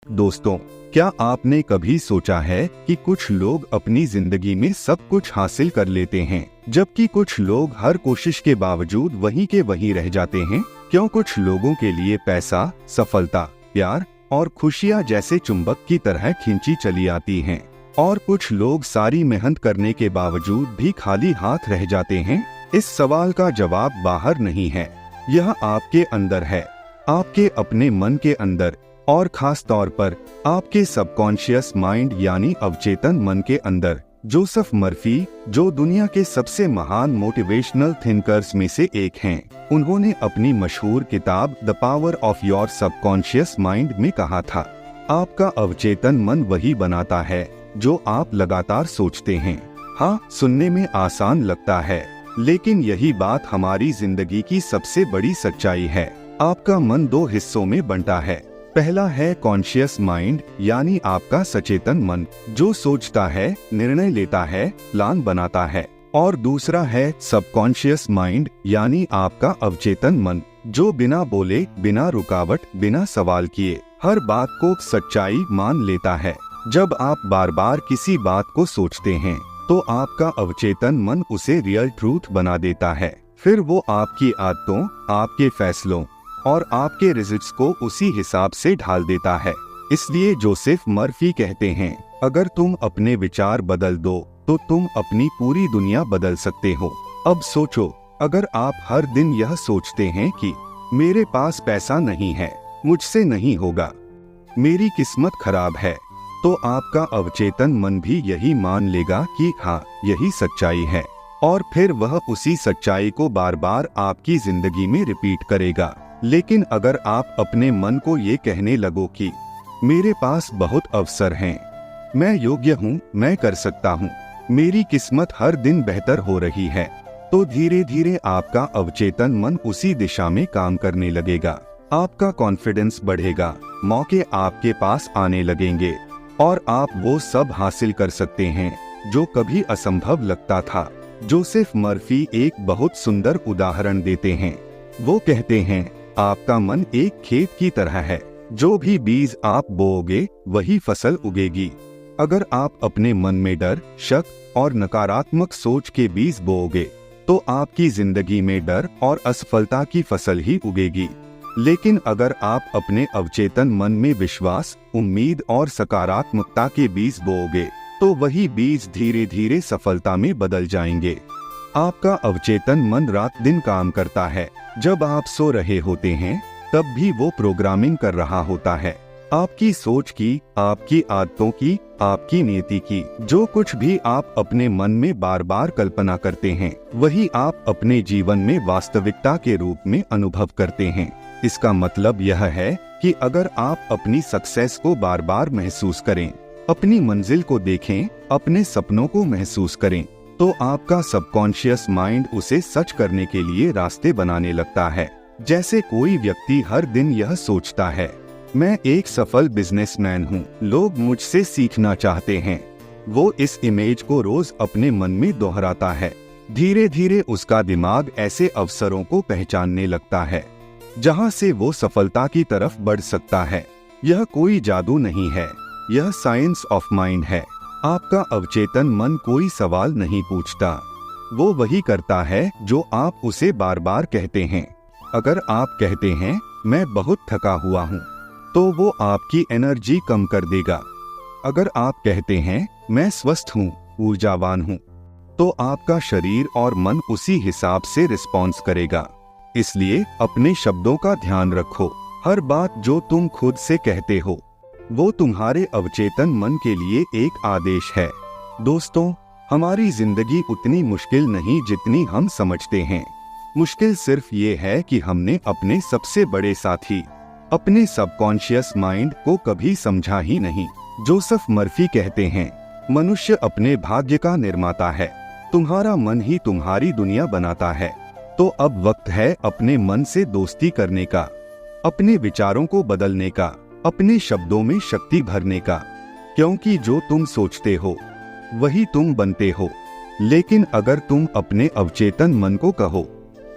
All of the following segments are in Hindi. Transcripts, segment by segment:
दोस्तों, क्या आपने कभी सोचा है कि कुछ लोग अपनी जिंदगी में सब कुछ हासिल कर लेते हैं, जबकि कुछ लोग हर कोशिश के बावजूद वहीं के वहीं रह जाते हैं? क्यों कुछ लोगों के लिए पैसा, सफलता, प्यार और खुशियां जैसे चुंबक की तरह खींची चली आती हैं, और कुछ लोग सारी मेहनत करने के बावजूद भी खाली हाथ रह जाते हैं? इस सवाल का जवाब बाहर नहीं है, यह आपके अंदर है, आपके अपने मन के अंदर, और खास तौर पर आपके सबकॉन्शियस माइंड यानी अवचेतन मन के अंदर। जोसेफ मर्फी, जो दुनिया के सबसे महान मोटिवेशनल थिंकर्स में से एक हैं, उन्होंने अपनी मशहूर किताब the power of your subconscious mind में कहा था, आपका अवचेतन मन वही बनाता है जो आप लगातार सोचते हैं। हाँ, सुनने में आसान लगता है, लेकिन यही बात हमारी जिंदगी की सबसे बड़ी सच्चाई है। आपका मन दो हिस्सों में बंटा है। पहला है कॉन्शियस माइंड यानी आपका सचेतन मन, जो सोचता है, निर्णय लेता है, प्लान बनाता है, और दूसरा है सबकॉन्शियस माइंड यानी आपका अवचेतन मन, जो बिना बोले, बिना रुकावट, बिना सवाल किए हर बात को सच्चाई मान लेता है। जब आप बार बार किसी बात को सोचते हैं, तो आपका अवचेतन मन उसे रियल ट्रूथ बना देता है। फिर वो आपकी आदतों, आपके फैसलों और आपके रिजल्ट्स को उसी हिसाब से ढाल देता है। इसलिए जोसेफ मर्फी कहते हैं, अगर तुम अपने विचार बदल दो तो तुम अपनी पूरी दुनिया बदल सकते हो। अब सोचो, अगर आप हर दिन यह सोचते हैं कि मेरे पास पैसा नहीं है, मुझसे नहीं होगा, मेरी किस्मत खराब है, तो आपका अवचेतन मन भी यही मान लेगा कि हाँ, यही सच्चाई है, और फिर वह उसी सच्चाई को बार बार आपकी जिंदगी में रिपीट करेगा। लेकिन अगर आप अपने मन को ये कहने लगो कि मेरे पास बहुत अवसर हैं, मैं योग्य हूँ, मैं कर सकता हूँ, मेरी किस्मत हर दिन बेहतर हो रही है, तो धीरे धीरे आपका अवचेतन मन उसी दिशा में काम करने लगेगा। आपका कॉन्फिडेंस बढ़ेगा, मौके आपके पास आने लगेंगे, और आप वो सब हासिल कर सकते हैं जो कभी असंभव लगता था। जोसेफ मर्फी एक बहुत सुंदर उदाहरण देते हैं। वो कहते हैं, आपका मन एक खेत की तरह है, जो भी बीज आप बोओगे वही फसल उगेगी। अगर आप अपने मन में डर, शक और नकारात्मक सोच के बीज बोओगे, तो आपकी जिंदगी में डर और असफलता की फसल ही उगेगी। लेकिन अगर आप अपने अवचेतन मन में विश्वास, उम्मीद और सकारात्मकता के बीज बोओगे, तो वही बीज धीरे धीरे सफलता में बदल जाएंगे। आपका अवचेतन मन रात दिन काम करता है। जब आप सो रहे होते हैं, तब भी वो प्रोग्रामिंग कर रहा होता है, आपकी सोच की, आपकी आदतों की, आपकी नीति की। जो कुछ भी आप अपने मन में बार बार कल्पना करते हैं, वही आप अपने जीवन में वास्तविकता के रूप में अनुभव करते हैं। इसका मतलब यह है कि अगर आप अपनी सक्सेस को बार बार महसूस करें, अपनी मंजिल को देखें, अपने सपनों को महसूस करें, तो आपका सबकॉन्शियस माइंड उसे सच करने के लिए रास्ते बनाने लगता है। जैसे कोई व्यक्ति हर दिन यह सोचता है, मैं एक सफल बिजनेसमैन हूँ, लोग मुझसे सीखना चाहते हैं। वो इस इमेज को रोज अपने मन में दोहराता है। धीरे धीरे उसका दिमाग ऐसे अवसरों को पहचानने लगता है, जहाँ से वो सफलता की तरफ बढ़ सकता है। यह कोई जादू नहीं है, यह साइंस ऑफ माइंड है। आपका अवचेतन मन कोई सवाल नहीं पूछता, वो वही करता है जो आप उसे बार बार कहते हैं। अगर आप कहते हैं, मैं बहुत थका हुआ हूँ, तो वो आपकी एनर्जी कम कर देगा। अगर आप कहते हैं, मैं स्वस्थ हूँ, ऊर्जावान हूँ, तो आपका शरीर और मन उसी हिसाब से रिस्पॉन्स करेगा। इसलिए अपने शब्दों का ध्यान रखो। हर बात जो तुम खुद से कहते हो, वो तुम्हारे अवचेतन मन के लिए एक आदेश है। दोस्तों, हमारी जिंदगी उतनी मुश्किल नहीं जितनी हम समझते हैं। मुश्किल सिर्फ ये है कि हमने अपने सबसे बड़े साथी, अपने सबकॉन्शियस माइंड को कभी समझा ही नहीं। जोसेफ मर्फी कहते हैं, मनुष्य अपने भाग्य का निर्माता है, तुम्हारा मन ही तुम्हारी दुनिया बनाता है। तो अब वक्त है अपने मन से दोस्ती करने का, अपने विचारों को बदलने का, अपने शब्दों में शक्ति भरने का, क्योंकि जो तुम सोचते हो वही तुम बनते हो। लेकिन अगर तुम अपने अवचेतन मन को कहो,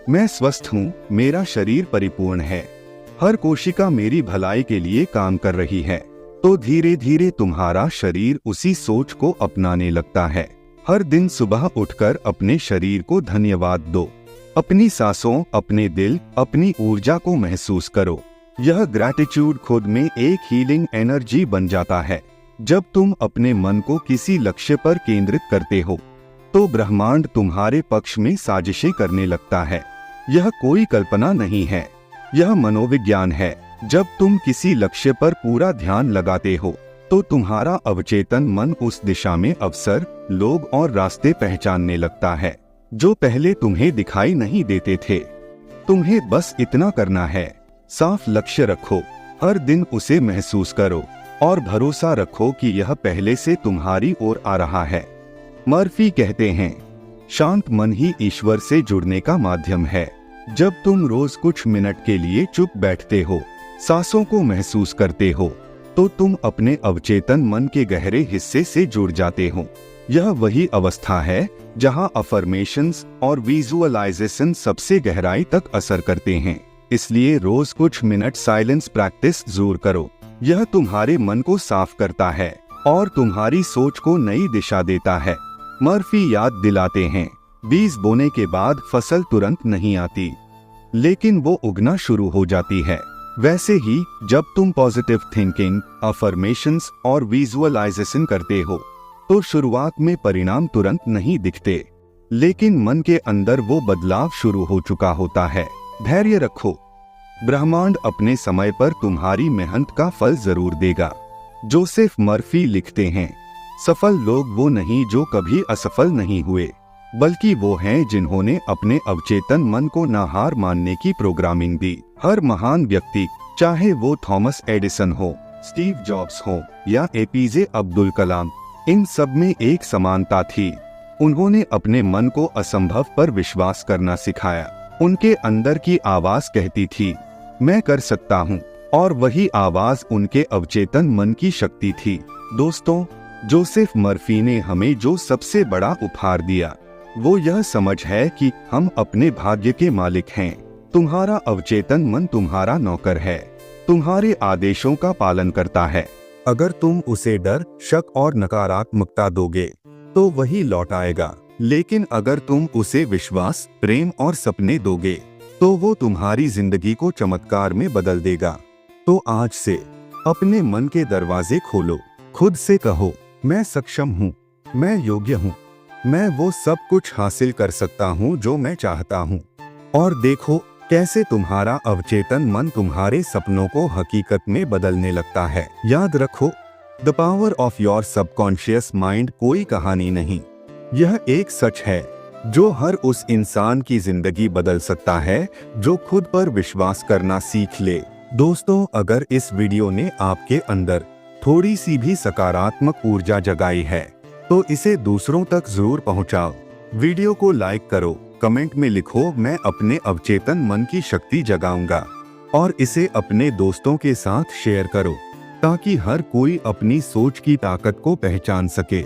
मैं स्वस्थ हूँ, मेरा शरीर परिपूर्ण है, हर कोशिका मेरी भलाई के लिए काम कर रही है, तो धीरे धीरे तुम्हारा शरीर उसी सोच को अपनाने लगता है। हर दिन सुबह उठकर अपने शरीर को धन्यवाद दो। अपनी सांसों, अपने दिल, अपनी ऊर्जा को महसूस करो। यह ग्रैटिट्यूड खुद में एक हीलिंग एनर्जी बन जाता है। जब तुम अपने मन को किसी लक्ष्य पर केंद्रित करते हो तो ब्रह्मांड तुम्हारे पक्ष में साजिशें करने लगता है। यह कोई कल्पना नहीं है, यह मनोविज्ञान है। जब तुम किसी लक्ष्य पर पूरा ध्यान लगाते हो तो तुम्हारा अवचेतन मन उस दिशा में अवसर, लोग और रास्ते पहचानने लगता है जो पहले तुम्हें दिखाई नहीं देते थे। तुम्हें बस इतना करना है, साफ लक्ष्य रखो, हर दिन उसे महसूस करो और भरोसा रखो कि यह पहले से तुम्हारी ओर आ रहा है। मर्फी कहते हैं, शांत मन ही ईश्वर से जुड़ने का माध्यम है। जब तुम रोज कुछ मिनट के लिए चुप बैठते हो, सांसों को महसूस करते हो, तो तुम अपने अवचेतन मन के गहरे हिस्से से जुड़ जाते हो। यह वही अवस्था है जहां अफर्मेशंस और विजुअलाइजेशन सबसे गहराई तक असर करते हैं। इसलिए रोज कुछ मिनट साइलेंस प्रैक्टिस जरूर करो। यह तुम्हारे मन को साफ करता है और तुम्हारी सोच को नई दिशा देता है। मर्फी याद दिलाते हैं, बीज बोने के बाद फसल तुरंत नहीं आती, लेकिन वो उगना शुरू हो जाती है। वैसे ही जब तुम पॉजिटिव थिंकिंग, अफर्मेशंस और विजुअलाइजेशन करते हो तो शुरुआत में परिणाम तुरंत नहीं दिखते, लेकिन मन के अंदर वो बदलाव शुरू हो चुका होता है। धैर्य रखो, ब्रह्मांड अपने समय पर तुम्हारी मेहनत का फल जरूर देगा। जोसेफ मर्फी लिखते हैं, सफल लोग वो नहीं जो कभी असफल नहीं हुए, बल्कि वो हैं जिन्होंने अपने अवचेतन मन को ना हार मानने की प्रोग्रामिंग दी। हर महान व्यक्ति, चाहे वो थॉमस एडिसन हो, स्टीव जॉब्स हो या एपीजे अब्दुल कलाम, इन सब में एक समानता थी। उन्होंने अपने मन को असंभव पर विश्वास करना सिखाया। उनके अंदर की आवाज कहती थी, मैं कर सकता हूँ, और वही आवाज उनके अवचेतन मन की शक्ति थी। दोस्तों, जोसेफ मर्फी ने हमें जो सबसे बड़ा उपहार दिया वो यह समझ है कि हम अपने भाग्य के मालिक हैं। तुम्हारा अवचेतन मन तुम्हारा नौकर है, तुम्हारे आदेशों का पालन करता है। अगर तुम उसे डर, शक और नकारात्मकता दोगे तो वही लौट आएगा, लेकिन अगर तुम उसे विश्वास, प्रेम और सपने दोगे तो वो तुम्हारी जिंदगी को चमत्कार में बदल देगा। तो आज से अपने मन के दरवाजे खोलो, खुद से कहो, मैं सक्षम हूँ, मैं योग्य हूँ, मैं वो सब कुछ हासिल कर सकता हूँ जो मैं चाहता हूँ। और देखो कैसे तुम्हारा अवचेतन मन तुम्हारे सपनों को हकीकत में बदलने लगता है। याद रखो, the power of your subconscious mind कोई कहानी नहीं, यह एक सच है जो हर उस इंसान की जिंदगी बदल सकता है जो खुद पर विश्वास करना सीख ले। दोस्तों, अगर इस वीडियो ने आपके अंदर थोड़ी सी भी सकारात्मक ऊर्जा जगाई है तो इसे दूसरों तक जरूर पहुंचाओ। वीडियो को लाइक करो, कमेंट में लिखो, मैं अपने अवचेतन मन की शक्ति जगाऊंगा, और इसे अपने दोस्तों के साथ शेयर करो ताकि हर कोई अपनी सोच की ताकत को पहचान सके।